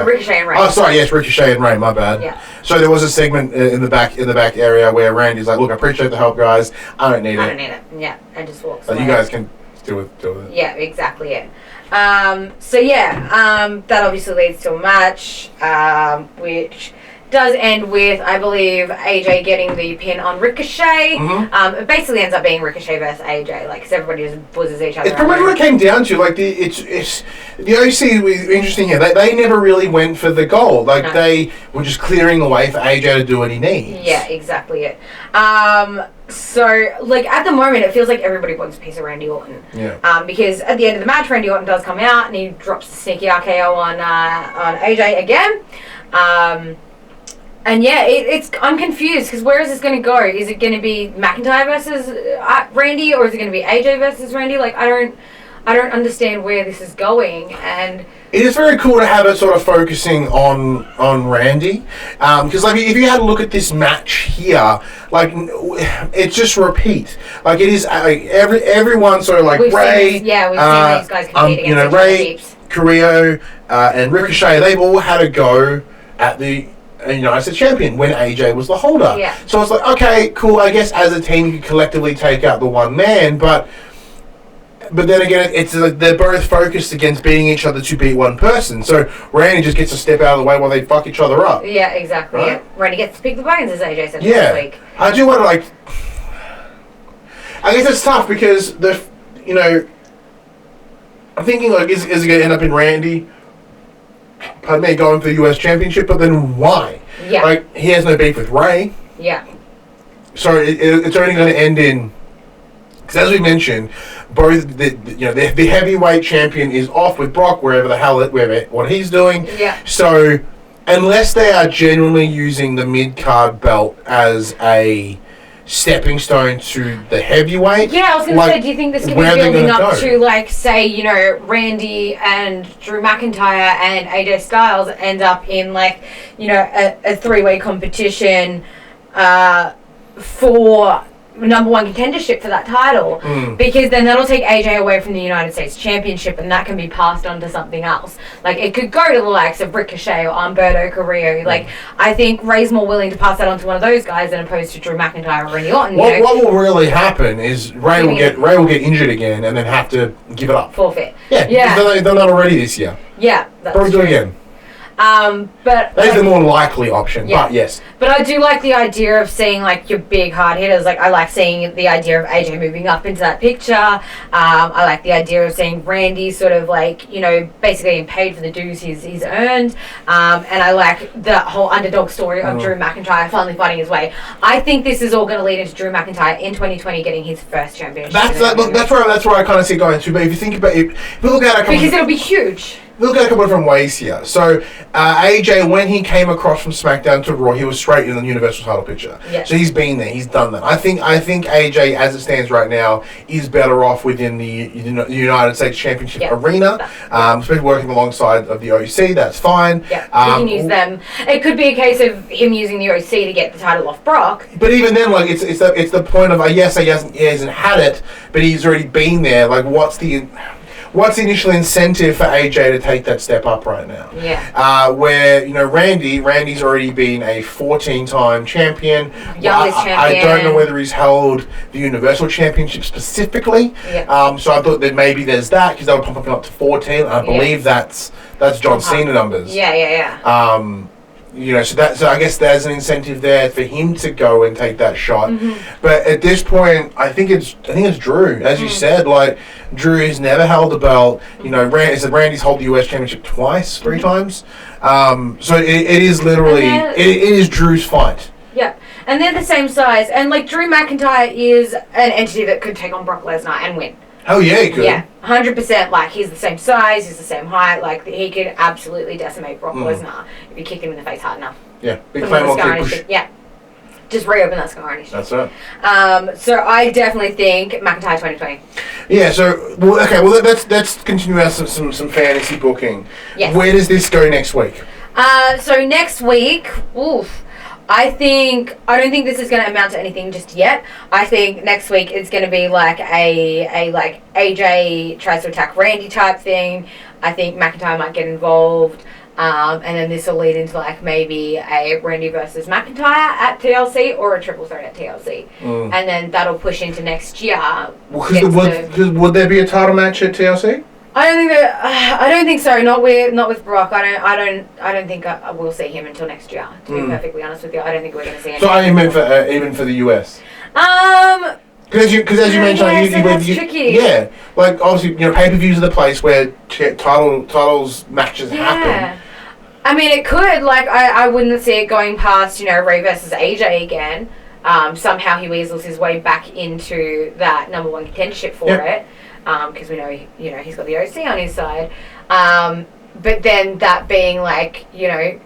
Ricochet and Rey. Oh, sorry, yes, Ricochet and Rey. My bad. Yeah. So there was a segment in the back area where Randy's like, "Look, I appreciate the help, guys. I don't need it. Yeah, and just walks away. You guys can deal with it." Yeah, exactly it. That obviously leads to a match, which does end with, I believe, AJ getting the pin on Ricochet. Mm-hmm. It basically ends up being Ricochet versus AJ, like, because everybody just buzzes each other. It's pretty much what it came down to. Like, the OC was interesting here. They never really went for the goal. Like, they were just clearing the way for AJ to do what he needs. Yeah, exactly it. So, like, at the moment, it feels like everybody wants a piece of Randy Orton. Yeah. Because at the end of the match, Randy Orton does come out and he drops the sneaky RKO on AJ again. And yeah, I'm confused because where is this going to go? Is it going to be McIntyre versus Randy, or is it going to be AJ versus Randy? Like, I don't understand where this is going. And it is very cool to have it sort of focusing on Randy, because like if you had a look at this match here, like it's just repeat. Like it is everyone sort of like Ray. We've seen these guys compete against each other. Ray, Carrillo, and Ricochet. They've all had a go at the United States champion when AJ was the holder. Yeah. So it's like, okay, cool. I guess as a team you collectively take out the one man, but then again, it's like they're both focused against beating each other to beat one person. So Randy just gets to step out of the way while they fuck each other up. Yeah, exactly. Right? Yeah. Randy gets to pick the bones, as AJ said last week. I do want to I guess it's tough because I'm thinking like, is it going to end up in Randy pardon me, going for the US Championship, but then why? Yeah. Like, he has no beef with Ray. Yeah. So it's only going to end in... Because as we mentioned, both the heavyweight champion is off with Brock, wherever what he's doing. Yeah. So, unless they are genuinely using the mid-card belt as a stepping stone to the heavyweight. Yeah, I was going to say, do you think this could be building up to, like, say, you know, Randy and Drew McIntyre and AJ Styles end up in, like, you know, a three-way competition for number one contendership for that title, because then that'll take AJ away from the United States Championship, and that can be passed on to something else. Like, it could go to the likes of Ricochet or Humberto Carrillo. Like, I think Ray's more willing to pass that on to one of those guys than opposed to Drew McIntyre or Randy Orton. What will really happen is Ray will get injured again and then have to give it up. Forfeit. Yeah. They're not already this year. Yeah, that's probably do true. it again. But that's the more likely option. Yeah. But yes. But I do like the idea of seeing, like, your big hard hitters. Like, I like seeing the idea of AJ moving up into that picture. I like the idea of seeing Randy sort of, like, you know, basically getting paid for the dues he's earned. And I like the whole underdog story of Drew McIntyre finally fighting his way. I think this is all going to lead into Drew McIntyre in 2020 getting his first championship. That's where I kind of see it going to. But if you think about it, if we look at it, because it'll be huge. Look at a couple of different ways here. So, AJ, when he came across from SmackDown to Raw, he was straight in the Universal title picture. Yeah. So he's been there. He's done that. I think AJ, as it stands right now, is better off within the United States Championship arena. Especially working alongside of the OC. That's fine. Yeah. He can use them. It could be a case of him using the OC to get the title off Brock. But even then, like, it's the point of, yes, he hasn't had it, but he's already been there. Like, what's the initial incentive for AJ to take that step up right now? Yeah. Where, you know, Randy's already been a 14-time champion. Youngest champion. I don't know whether he's held the Universal Championship specifically. Yeah. So I thought that maybe there's that, because that would pump up to 14. I believe that's John Cena numbers. Yeah. You know, so I guess there's an incentive there for him to go and take that shot. But at this point, I think it's Drew, as you said. Like, Drew has never held the belt. You know, Randy's held the US Championship three times. So it is literally it is Drew's fight. Yeah, and they're the same size, and like Drew McIntyre is an entity that could take on Brock Lesnar and win. Oh yeah, he could. Yeah, 100%. Like, he's the same size, he's the same height. Like, he could absolutely decimate Brock Lesnar if you kick him in the face hard enough. Yeah, big flame on push. Yeah, just reopen that scar on his That's right. So I definitely think McIntyre 2020. Yeah. So let's continue our some fantasy booking. Yes. Where does this go next week? So next week, I don't think this is going to amount to anything just yet. I think next week it's going to be like a like AJ tries to attack Randy type thing. I think McIntyre might get involved. And then this will lead into like maybe a Randy versus McIntyre at TLC or a triple threat at TLC. And then that'll push into next year. Would there be a title match at TLC? I don't think so. Not with Brock. I don't think we'll see him until next year. To be perfectly honest with you, I don't think we're going to see him. So I meant for even for the US. Because as you mentioned, that's tricky. Yeah, like obviously, you know, pay-per-views are the place where titles matches happen. I mean, it could. Like, I wouldn't see it going past, you know, Ray versus AJ again. Somehow he weasels his way back into that number one contendership for it. Because we know, he's got the OC on his side. But then that being like, you know,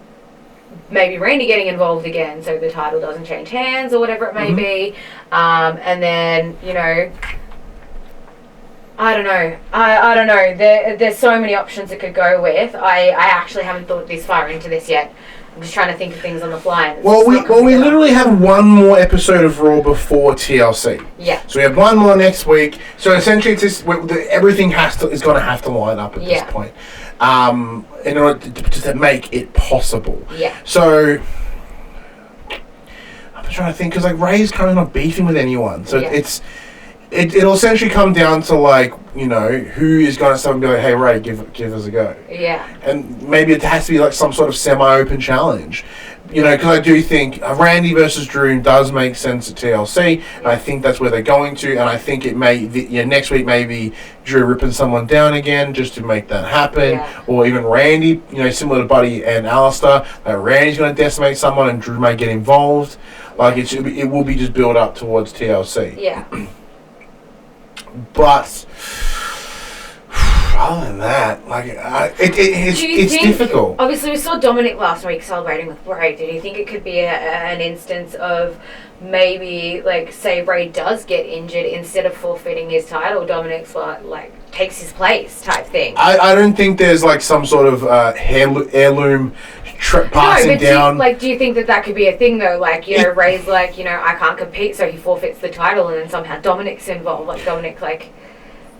maybe Randy getting involved again, so the title doesn't change hands or whatever it may be. And then, you know, I don't know. I don't know. There's so many options it could go with. I actually haven't thought this far into this yet. I'm just trying to think of things on the fly. Well, we literally have one more episode of Raw before TLC. Yeah. So we have one more next week. So essentially, it's just, everything is going to have to line up at this point, in order to make it possible. Yeah. So I'm trying to think, because like Ray's kind of not beefing with anyone, so it's. It'll essentially come down to, like, you know, who is going to start and be like, hey, Ray, give us a go. Yeah. And maybe it has to be like some sort of semi-open challenge. You know, because I do think Randy versus Drew does make sense at TLC, and I think that's where they're going to, and I think it may, next week maybe Drew ripping someone down again just to make that happen, or even Randy, you know, similar to Buddy and Alesiter, like Randy's going to decimate someone and Drew may get involved. Like, it will be just build up towards TLC. Yeah. But other than that, like, it's difficult. Obviously, we saw Dominic last week celebrating with Ray. Did you think it could be an instance of maybe, like, say Ray does get injured, instead of forfeiting his title, Dominic's like takes his place type thing? I don't think there's like some sort of heirloom passing down. Do you think that could be a thing though? Like, you know, Ray's like, you know, I can't compete, so he forfeits the title, and then somehow Dominic's involved. Like, Dominic, like,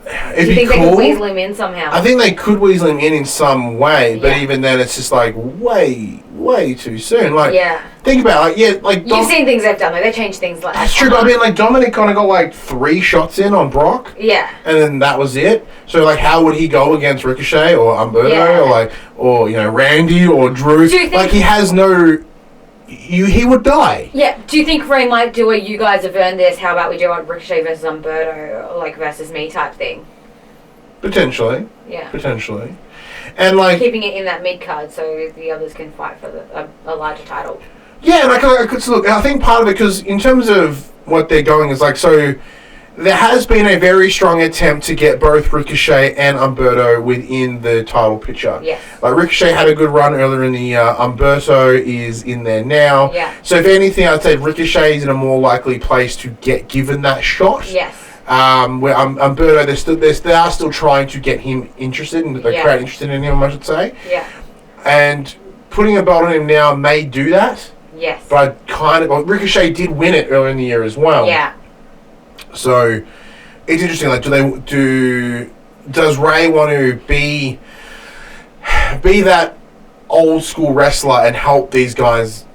do you think they could weasel him in somehow? I think they could weasel him in some way, but even then, it's just like way too soon. Like, think about it, like, you've seen things they've done. Like, they change things like. That's true, but I mean, like, Dominic kind of got like 3 shots in on Brock. Yeah. And then that was it. So, like, how would he go against Ricochet or Umberto or you know, Randy or Drew? Like, he has no. He would die. Yeah. Do you think Ray might do a "you guys have earned this"? How about we do a Ricochet versus Umberto, or like versus me type thing? Potentially. Yeah. Potentially. And like keeping it in that mid card so the others can fight for a larger title. Yeah, and I could look. I think part of it, because in terms of what they're going is like, so there has been a very strong attempt to get both Ricochet and Umberto within the title picture. Yes. Like, Ricochet had a good run earlier in the year. Umberto is in there now. Yeah. So if anything, I'd say Ricochet is in a more likely place to get given that shot. Yes. Where Umberto, they are still trying to get him interested, and the crowd interested in him, I should say. Yeah. And putting a belt on him now may do that. Yes. But Ricochet did win it earlier in the year as well. Yeah. So it's interesting. Like, does Ray want to be that old school wrestler and help these guys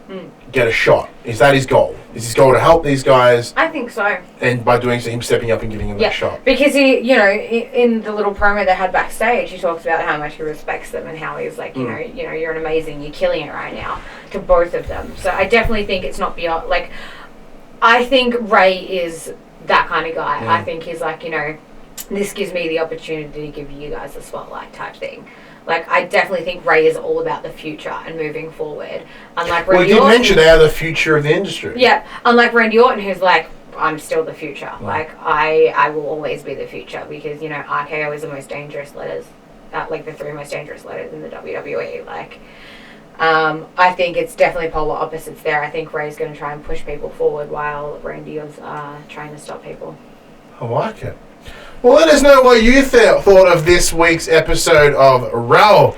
get a shot? Is that his goal? Is his goal to help these guys? I think so. And by doing so, him stepping up and giving them that shot. Because he, you know, in the little promo they had backstage, he talks about how much he respects them and how he's like, you know, you're an amazing, you're killing it right now, to both of them. So I definitely think it's not beyond, like, I think Ray is that kind of guy. I think he's like, you know, this gives me the opportunity to give you guys the spotlight type thing. Like, I definitely think Ray is all about the future and moving forward. Unlike Randy Orton, mention they are the future of the industry. Yeah, unlike Randy Orton, who's like, I'm still the future. Like, I will always be the future, because, you know, RKO is the most dangerous letters, like the 3 most dangerous letters in the WWE. Like, I think it's definitely polar opposites there. I think Ray's going to try and push people forward while Randy is trying to stop people. I like it. Well, let us know what you thought of this week's episode of RAW.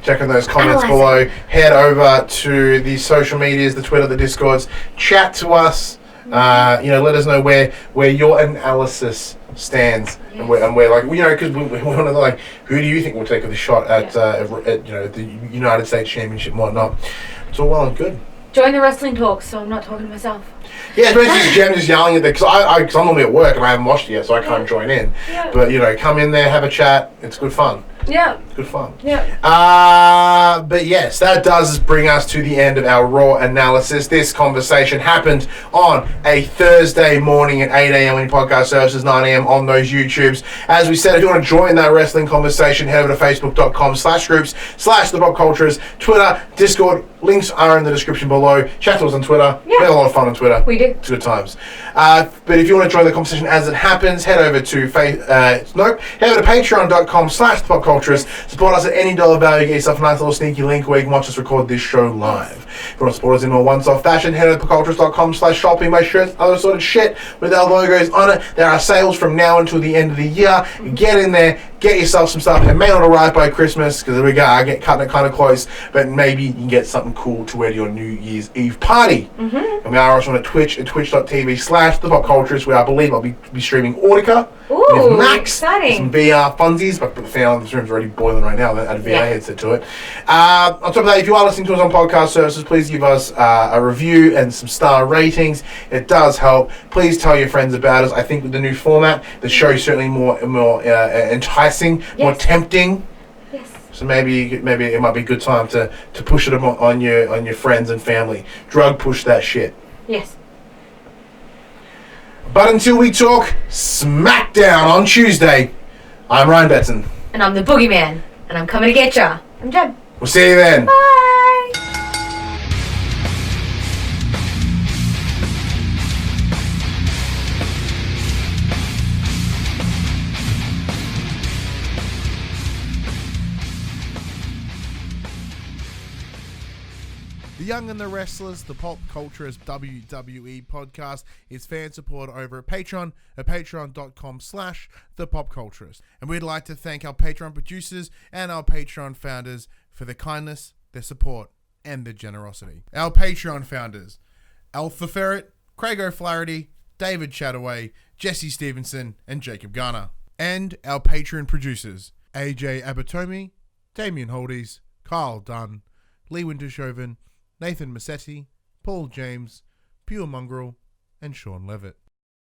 Check in those comments below. Head over to the social medias, the Twitter, the Discords. Chat to us. You know, let us know where your analysis stands, and where like, you know, because we want to know, like, who do you think will take the shot at you know, the United States Championship and whatnot. It's all well and good. Join the wrestling talks, so I'm not talking to myself. Yeah, especially Jem just yelling at the, because I'm normally at work and I haven't watched it yet, so I can't join in. Yeah. But, you know, come in there, have a chat. It's good fun. Yeah. It's good fun. Yeah. But yes, that does bring us to the end of our Raw analysis. This conversation happened on a Thursday morning at 8 a.m. in podcast services, 9 a.m. on those YouTubes. As we said, if you want to join that wrestling conversation, head over to facebook.com/groups/thepopcultures, Twitter, Discord. Links are in the description below. Chat to us on Twitter. Yeah. We have a lot of fun on Twitter. We do. It's good times. But if you want to join the conversation as it happens, head over to patreon.com/thepopcultures. Support us at any dollar value. Get yourself a nice little sneaky link where you can watch us record this show live. If you want to support us in a once-off fashion, head over to popcultures.com/shopping. My shirts, other sort of shit with our logos on it. There are sales from now until the end of the year. Get in there, get yourself some stuff. It may not arrive by Christmas because we I get cutting it kind of close, but maybe you can get something cool to wear to your New Year's Eve party. And we are also on Twitch at twitch.tv/thepopculturist, where I believe I'll be streaming Audica with Max. Exciting. Some VR funsies, but the fan in this room's already boiling right now. I had a VR headset to it. On top of that, if you are listening to us on podcast services, please give us a review and some star ratings. It does help. Please tell your friends about us. I think with the new format, the show is certainly more enticing, more tempting. Yes. So maybe it might be a good time to push it on your friends and family. Drug push that shit. Yes. But until we talk SmackDown on Tuesday, I'm Ryan Betson. And I'm the Boogeyman. And I'm coming to get ya. I'm Jem. We'll see you then. Bye. The Young and the Restless, the Pop Culturist WWE podcast, is fan support over at Patreon at patreon.com/thepopculturist. And we'd like to thank our Patreon producers and our Patreon founders for their kindness, their support, and their generosity. Our Patreon founders: Alpha Ferret, Craig O'Flaherty, David Chataway, Jesse Stevenson, and Jacob Garner. And our Patreon producers: AJ Abatomi, Damian Holdies, Kyle Dunn, Lee Wintershoven, Nathan Massetti, Paul James, Pure Mongrel, and Sean Levitt.